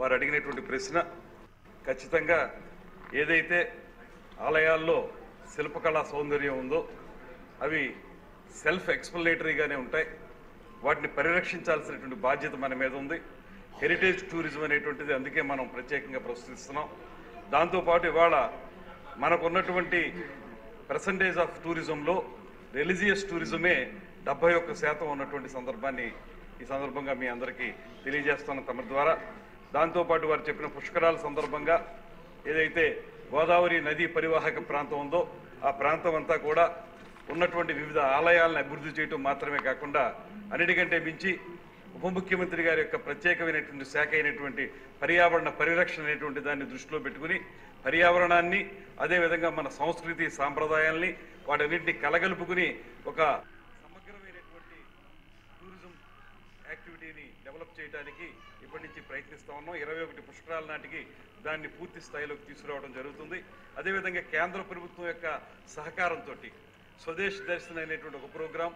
వారు అడిగినటువంటి ప్రశ్న ఖచ్చితంగా ఏదైతే ఆలయాల్లో శిల్పకళా సౌందర్యం ఉందో అవి సెల్ఫ్ ఎక్స్ప్లనేటరీగానే ఉంటాయి. వాటిని పరిరక్షించాల్సినటువంటి బాధ్యత మన మీద ఉంది. హెరిటేజ్ టూరిజం అనేటువంటిది అందుకే మనం ప్రత్యేకంగా ప్రస్తుతిస్తున్నాం. దాంతోపాటు ఇవాళ మనకున్నటువంటి పర్సంటేజ్ ఆఫ్ టూరిజంలో రిలీజియస్ టూరిజమే 71% ఉన్నటువంటి సందర్భాన్ని ఈ సందర్భంగా మీ అందరికీ తెలియజేస్తాను తమ ద్వారా. దాంతోపాటు వారు చెప్పిన పుష్కరాల సందర్భంగా ఏదైతే గోదావరి నదీ పరివాహక ప్రాంతం ఉందో ఆ ప్రాంతం అంతా కూడా ఉన్నటువంటి వివిధ ఆలయాలను అభివృద్ధి చేయడం మాత్రమే కాకుండా అన్నిటికంటే మించి ఉప ముఖ్యమంత్రి గారి యొక్క ప్రత్యేకమైనటువంటి శాఖ అయినటువంటి పర్యావరణ పరిరక్షణ అనేటువంటి దాన్ని దృష్టిలో పెట్టుకుని పర్యావరణాన్ని అదేవిధంగా మన సంస్కృతి సాంప్రదాయాల్ని వాటన్నింటినీ కలగలుపుకుని ఒక సమగ్రమైనటువంటి టూరిజం యాక్టివిటీని డెవలప్ చేయడానికి ఇప్పటి నుంచి ప్రయత్నిస్తూ ఉన్నాం. 21 పుష్కరాల నాటికి దాన్ని పూర్తి స్థాయిలోకి తీసుకురావడం జరుగుతుంది. అదేవిధంగా కేంద్ర ప్రభుత్వం యొక్క సహకారంతో స్వదేశ్ దర్శన్ అనేటువంటి ఒక ప్రోగ్రాం,